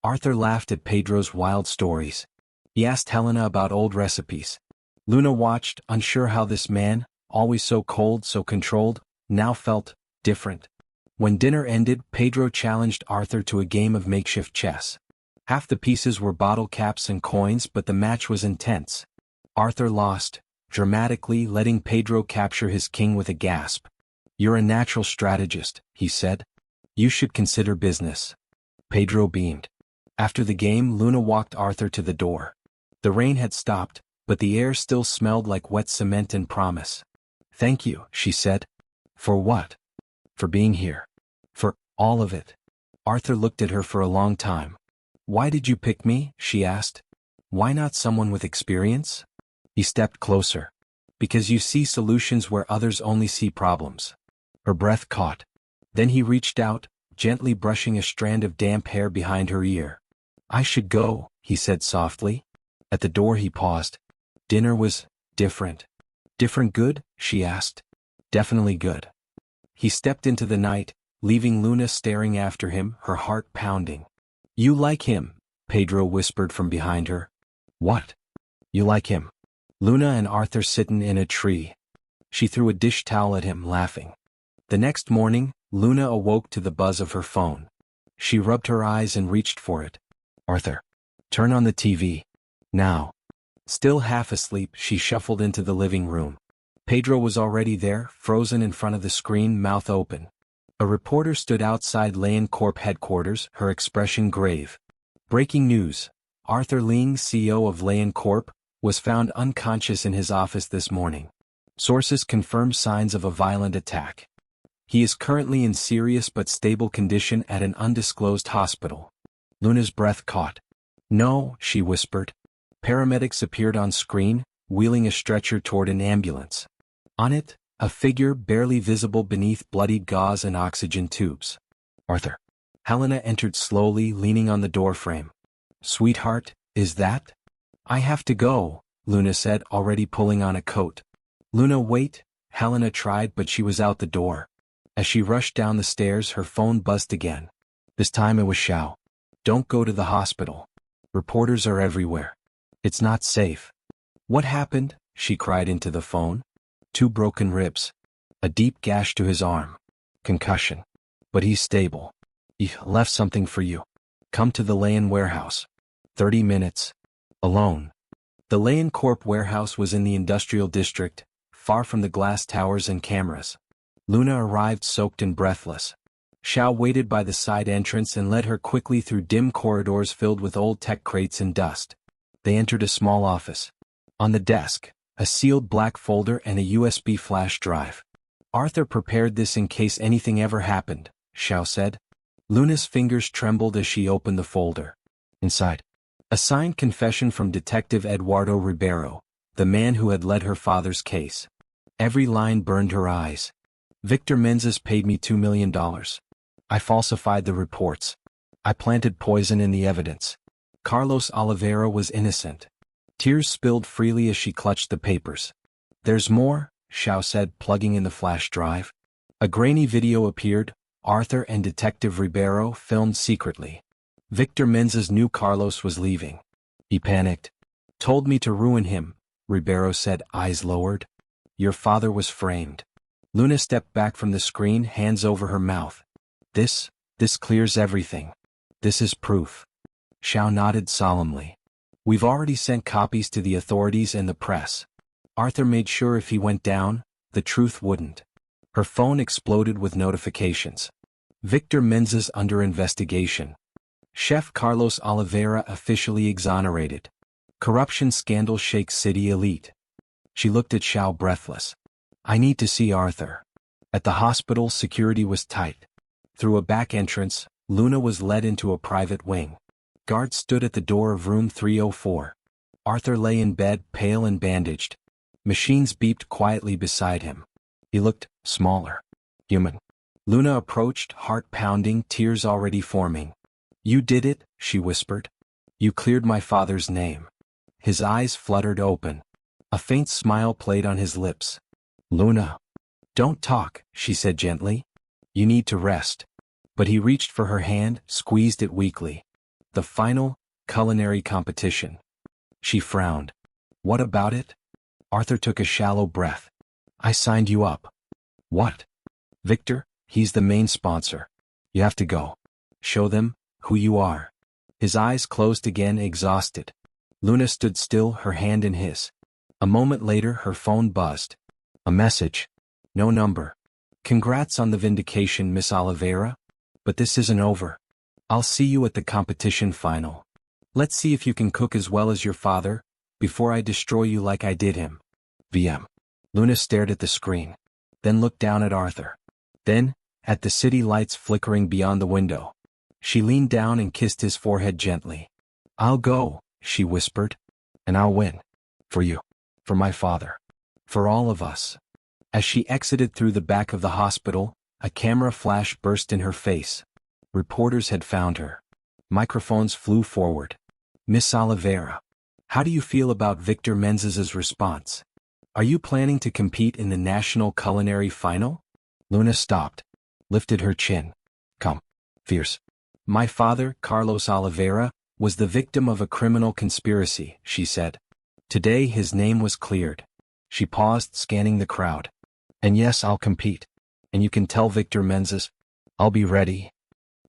Arthur laughed at Pedro's wild stories. He asked Helena about old recipes. Luna watched, unsure how this man, always so cold, so controlled, now felt different. When dinner ended, Pedro challenged Arthur to a game of makeshift chess. Half the pieces were bottle caps and coins, but the match was intense. Arthur lost, dramatically, letting Pedro capture his king with a gasp. You're a natural strategist, he said. You should consider business. Pedro beamed. After the game, Luna walked Arthur to the door. The rain had stopped, but the air still smelled like wet cement and promise. Thank you, she said. For what? For being here. For all of it. Arthur looked at her for a long time. Why did you pick me? She asked. Why not someone with experience? He stepped closer. Because you see solutions where others only see problems. Her breath caught. Then he reached out, gently brushing a strand of damp hair behind her ear. I should go, he said softly. At the door he paused. Dinner was different. Different good? She asked. Definitely good. He stepped into the night, leaving Luna staring after him, her heart pounding. You like him, Pedro whispered from behind her. What? You like him? Luna and Arthur sitting in a tree. She threw a dish towel at him, laughing. The next morning, Luna awoke to the buzz of her phone. She rubbed her eyes and reached for it. Arthur. Turn on the TV. Now. Still half asleep, she shuffled into the living room. Pedro was already there, frozen in front of the screen, mouth open. A reporter stood outside Lion Corp headquarters, her expression grave. Breaking news. Arthur Ling, CEO of Lion Corp, was found unconscious in his office this morning. Sources confirm signs of a violent attack. He is currently in serious but stable condition at an undisclosed hospital. Luna's breath caught. No, she whispered. Paramedics appeared on screen, wheeling a stretcher toward an ambulance. On it, a figure barely visible beneath bloodied gauze and oxygen tubes. Arthur. Helena entered slowly, leaning on the doorframe. Sweetheart, is that? I have to go, Luna said, already pulling on a coat. Luna, wait, Helena tried, but she was out the door. As she rushed down the stairs, her phone buzzed again. This time it was Xiao. Don't go to the hospital. Reporters are everywhere. It's not safe. What happened? She cried into the phone. 2 broken ribs. A deep gash to his arm. Concussion. But he's stable. He left something for you. Come to the Lion warehouse. 30 minutes. Alone. The Lion Corp warehouse was in the industrial district, far from the glass towers and cameras. Luna arrived soaked and breathless. Xiao waited by the side entrance and led her quickly through dim corridors filled with old tech crates and dust. They entered a small office. On the desk, a sealed black folder and a USB flash drive. Arthur prepared this in case anything ever happened, Xiao said. Luna's fingers trembled as she opened the folder. Inside, a signed confession from Detective Eduardo Ribeiro, the man who had led her father's case. Every line burned her eyes. Victor Menzies paid me $2 million. I falsified the reports. I planted poison in the evidence. Carlos Oliveira was innocent. Tears spilled freely as she clutched the papers. There's more, Xiao said, plugging in the flash drive. A grainy video appeared. Arthur and Detective Ribeiro filmed secretly. Victor Menzies knew Carlos was leaving. He panicked. Told me to ruin him, Ribeiro said, eyes lowered. Your father was framed. Luna stepped back from the screen, hands over her mouth. This clears everything. This is proof. Xiao nodded solemnly. We've already sent copies to the authorities and the press. Arthur made sure if he went down, the truth wouldn't. Her phone exploded with notifications. Victor Menzies under investigation. Chef Carlos Oliveira officially exonerated. Corruption scandal shakes city elite. She looked at Xiao breathless. I need to see Arthur. At the hospital, security was tight. Through a back entrance, Luna was led into a private wing. Guards stood at the door of room 304. Arthur lay in bed, pale and bandaged. Machines beeped quietly beside him. He looked smaller. Human. Luna approached, heart pounding, tears already forming. You did it, she whispered. You cleared my father's name. His eyes fluttered open. A faint smile played on his lips. Luna. Don't talk, she said gently. You need to rest. But he reached for her hand, squeezed it weakly. The final, culinary competition. She frowned. What about it? Arthur took a shallow breath. I signed you up. What? Victor, he's the main sponsor. You have to go. Show them who you are. His eyes closed again, exhausted. Luna stood still, her hand in his. A moment later, her phone buzzed. A message. No number. Congrats on the vindication, Miss Oliveira. But this isn't over. I'll see you at the competition final. Let's see if you can cook as well as your father, before I destroy you like I did him. VM. Luna stared at the screen. Then looked down at Arthur. Then, at the city lights flickering beyond the window. She leaned down and kissed his forehead gently. I'll go, she whispered. And I'll win. For you. For my father. For all of us. As she exited through the back of the hospital, a camera flash burst in her face. Reporters had found her. Microphones flew forward. Miss Oliveira. How do you feel about Victor Menzies' response? Are you planning to compete in the national culinary final? Luna stopped, lifted her chin. Come. Fierce. My father, Carlos Oliveira, was the victim of a criminal conspiracy, she said. Today his name was cleared. She paused, scanning the crowd. And yes, I'll compete. And you can tell Victor Menzies, I'll be ready.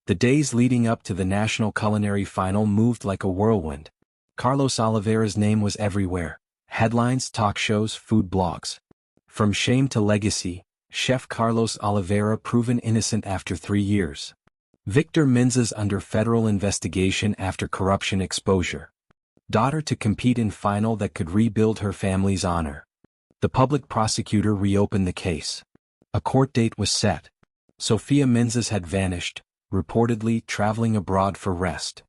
The days leading up to the national culinary final moved like a whirlwind. Carlos Oliveira's name was everywhere. Headlines, talk shows, food blogs. From shame to legacy, Chef Carlos Oliveira proven innocent after 3 years. Victor Menzies under federal investigation after corruption exposure. Daughter to compete in final that could rebuild her family's honor. The public prosecutor reopened the case. A court date was set. Sofia Menzies had vanished, reportedly traveling abroad for rest.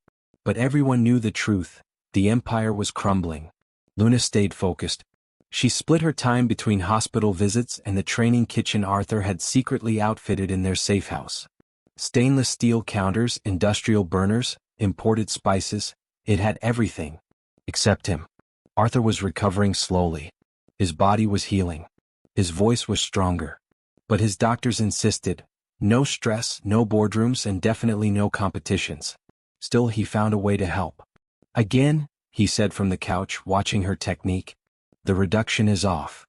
But everyone knew the truth. The empire was crumbling. Luna stayed focused. She split her time between hospital visits and the training kitchen Arthur had secretly outfitted in their safe house. Stainless steel counters, industrial burners, imported spices, it had everything. Except him. Arthur was recovering slowly. His body was healing. His voice was stronger. But his doctors insisted, no stress, no boardrooms, and definitely no competitions. Still, he found a way to help. Again, he said from the couch, watching her technique. The reduction is off.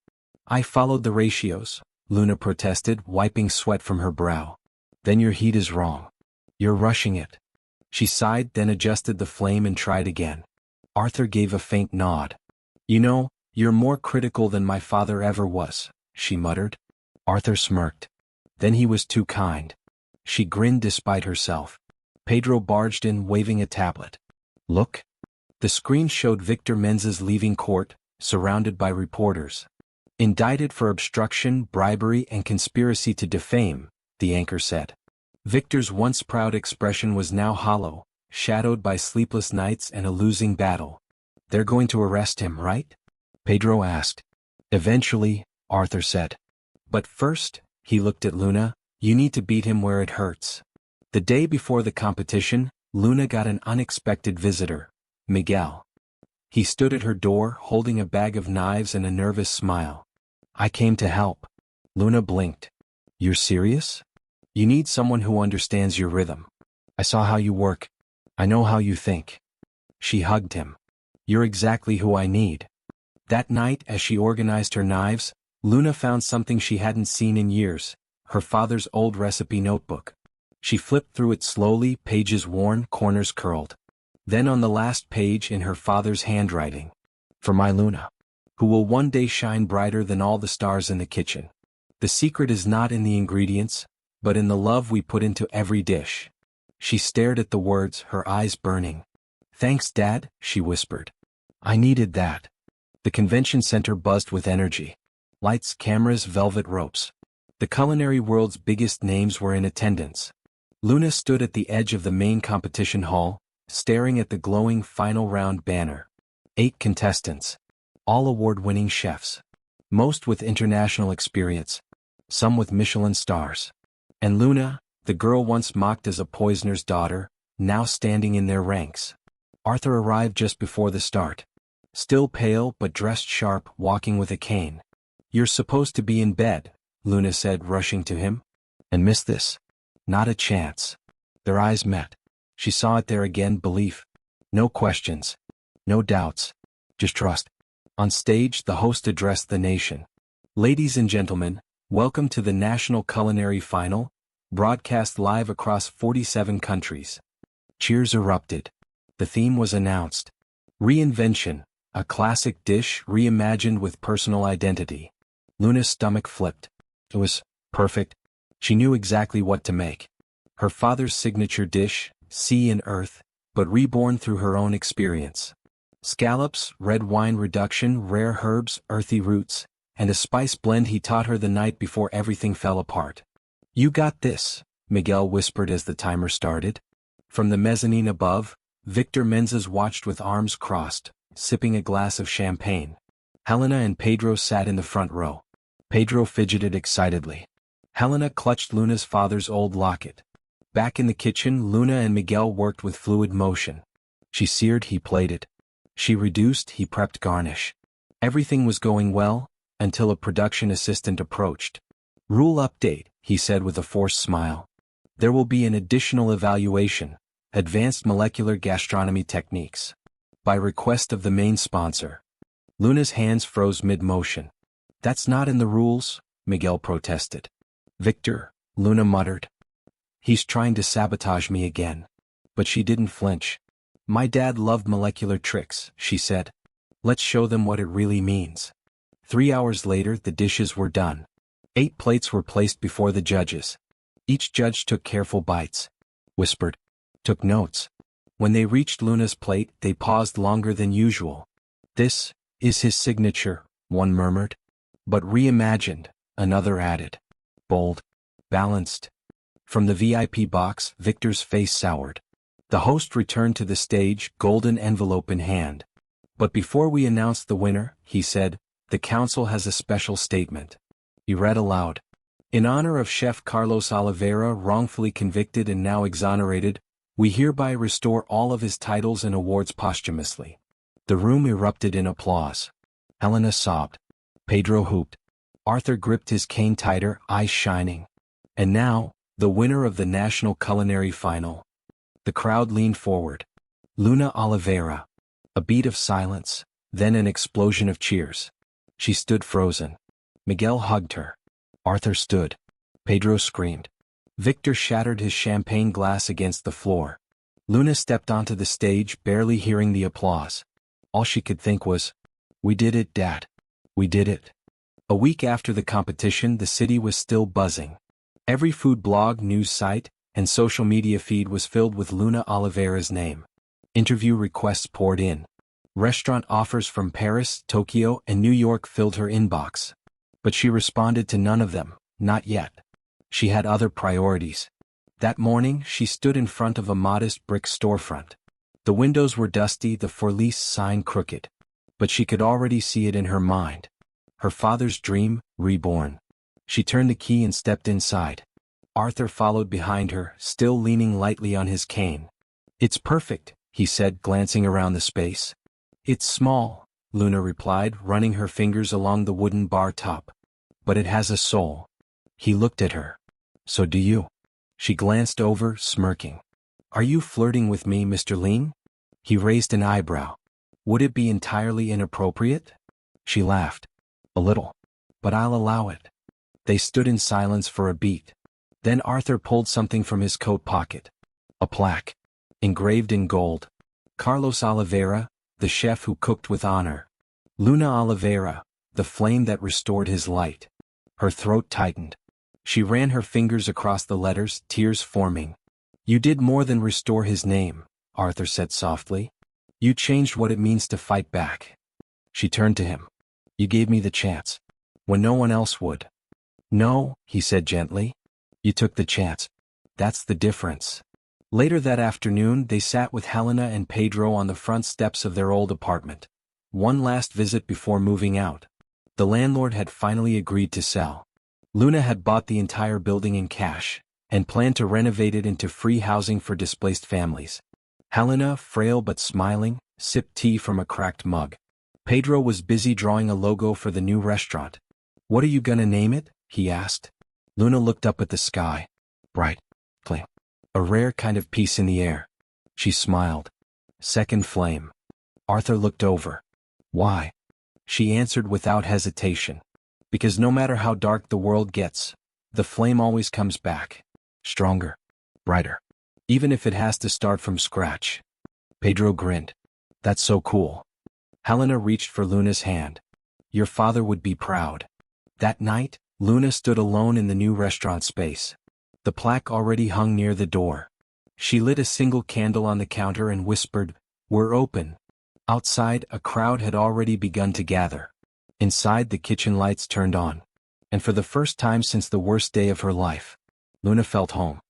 I followed the ratios, Luna protested, wiping sweat from her brow. Then your heat is wrong. You're rushing it. She sighed, then adjusted the flame and tried again. Arthur gave a faint nod. You know, you're more critical than my father ever was, she muttered. Arthur smirked. Then he was too kind. She grinned despite herself. Pedro barged in, waving a tablet. Look. The screen showed Victor Menzies leaving court, surrounded by reporters. Indicted for obstruction, bribery, and conspiracy to defame, the anchor said. Victor's once proud expression was now hollow, shadowed by sleepless nights and a losing battle. They're going to arrest him, right? Pedro asked. Eventually, Arthur said. But first, he looked at Luna, you need to beat him where it hurts. The day before the competition, Luna got an unexpected visitor, Miguel. He stood at her door, holding a bag of knives and a nervous smile. I came to help. Luna blinked. You're serious? You need someone who understands your rhythm. I saw how you work. I know how you think. She hugged him. You're exactly who I need. That night, as she organized her knives, Luna found something she hadn't seen in years, her father's old recipe notebook. She flipped through it slowly, pages worn, corners curled. Then on the last page, in her father's handwriting. For my Luna, who will one day shine brighter than all the stars in the kitchen. The secret is not in the ingredients, but in the love we put into every dish. She stared at the words, her eyes burning. Thanks, Dad, she whispered. I needed that. The convention center buzzed with energy. Lights, cameras, velvet ropes. The culinary world's biggest names were in attendance. Luna stood at the edge of the main competition hall, staring at the glowing final round banner. 8 contestants. All award-winning chefs. Most with international experience. Some with Michelin stars. And Luna, the girl once mocked as a poisoner's daughter, now standing in their ranks. Arthur arrived just before the start. Still pale but dressed sharp, walking with a cane. You're supposed to be in bed, Luna said, rushing to him. And miss this? Not a chance. Their eyes met. She saw it there again, belief. No questions. No doubts. Just trust. On stage, the host addressed the nation. Ladies and gentlemen, welcome to the National Culinary Final, broadcast live across 47 countries. Cheers erupted. The theme was announced. Reinvention, a classic dish reimagined with personal identity. Luna's stomach flipped. It was perfect. She knew exactly what to make. Her father's signature dish, sea and earth, but reborn through her own experience. Scallops, red wine reduction, rare herbs, earthy roots, and a spice blend he taught her the night before everything fell apart. You got this, Miguel whispered as the timer started. From the mezzanine above, Victor Menzies watched with arms crossed, sipping a glass of champagne. Helena and Pedro sat in the front row. Pedro fidgeted excitedly. Helena clutched Luna's father's old locket. Back in the kitchen, Luna and Miguel worked with fluid motion. She seared, he plated. She reduced, he prepped garnish. Everything was going well, until a production assistant approached. "Rule update," he said with a forced smile. "There will be an additional evaluation, advanced molecular gastronomy techniques. By request of the main sponsor." Luna's hands froze mid-motion. "That's not in the rules," Miguel protested. "Victor," Luna muttered. "He's trying to sabotage me again." But she didn't flinch. "My dad loved molecular tricks," she said. "Let's show them what it really means." 3 hours later, the dishes were done. 8 plates were placed before the judges. Each judge took careful bites, whispered, took notes. When they reached Luna's plate, they paused longer than usual. "This is his signature," one murmured. "But reimagined," another added. "Bold. Balanced." From the VIP box, Victor's face soured. The host returned to the stage, golden envelope in hand. "But before we announce the winner," he said, "the council has a special statement." He read aloud. "In honor of Chef Carlos Oliveira, wrongfully convicted and now exonerated, we hereby restore all of his titles and awards posthumously." The room erupted in applause. Helena sobbed. Pedro hooped. Arthur gripped his cane tighter, eyes shining. "And now, the winner of the National Culinary Final." The crowd leaned forward. "Luna Oliveira." A beat of silence, then an explosion of cheers. She stood frozen. Miguel hugged her. Arthur stood. Pedro screamed. Victor shattered his champagne glass against the floor. Luna stepped onto the stage, barely hearing the applause. All she could think was, "We did it, Dad. We did it." A week after the competition, the city was still buzzing. Every food blog, news site, and social media feed was filled with Luna Oliveira's name. Interview requests poured in. Restaurant offers from Paris, Tokyo, and New York filled her inbox. But she responded to none of them, not yet. She had other priorities. That morning, she stood in front of a modest brick storefront. The windows were dusty, the for lease sign crooked. But she could already see it in her mind. Her father's dream, reborn. She turned the key and stepped inside. Arthur followed behind her, still leaning lightly on his cane. "It's perfect," he said, glancing around the space. "It's small," Luna replied, running her fingers along the wooden bar top. "But it has a soul." He looked at her. "So do you." She glanced over, smirking. "Are you flirting with me, Mr. Lean?" He raised an eyebrow. "Would it be entirely inappropriate?" She laughed. "A little. But I'll allow it." They stood in silence for a beat. Then Arthur pulled something from his coat pocket. A plaque. Engraved in gold. Carlos Oliveira, the chef who cooked with honor. Luna Oliveira, the flame that restored his light. Her throat tightened. She ran her fingers across the letters, tears forming. "You did more than restore his name," Arthur said softly. "You changed what it means to fight back." She turned to him. "You gave me the chance. When no one else would." "No," he said gently. "You took the chance. That's the difference." Later that afternoon, they sat with Helena and Pedro on the front steps of their old apartment. One last visit before moving out. The landlord had finally agreed to sell. Luna had bought the entire building in cash, and planned to renovate it into free housing for displaced families. Helena, frail but smiling, sipped tea from a cracked mug. Pedro was busy drawing a logo for the new restaurant. "What are you gonna name it?" he asked. Luna looked up at the sky. Bright. Flame. A rare kind of peace in the air. She smiled. "Second flame." Arthur looked over. "Why?" She answered without hesitation. "Because no matter how dark the world gets, the flame always comes back. Stronger. Brighter. Even if it has to start from scratch." Pedro grinned. "That's so cool." Helena reached for Luna's hand. "Your father would be proud." That night, Luna stood alone in the new restaurant space. The plaque already hung near the door. She lit a single candle on the counter and whispered, "We're open." Outside, a crowd had already begun to gather. Inside, the kitchen lights turned on. And for the first time since the worst day of her life, Luna felt home.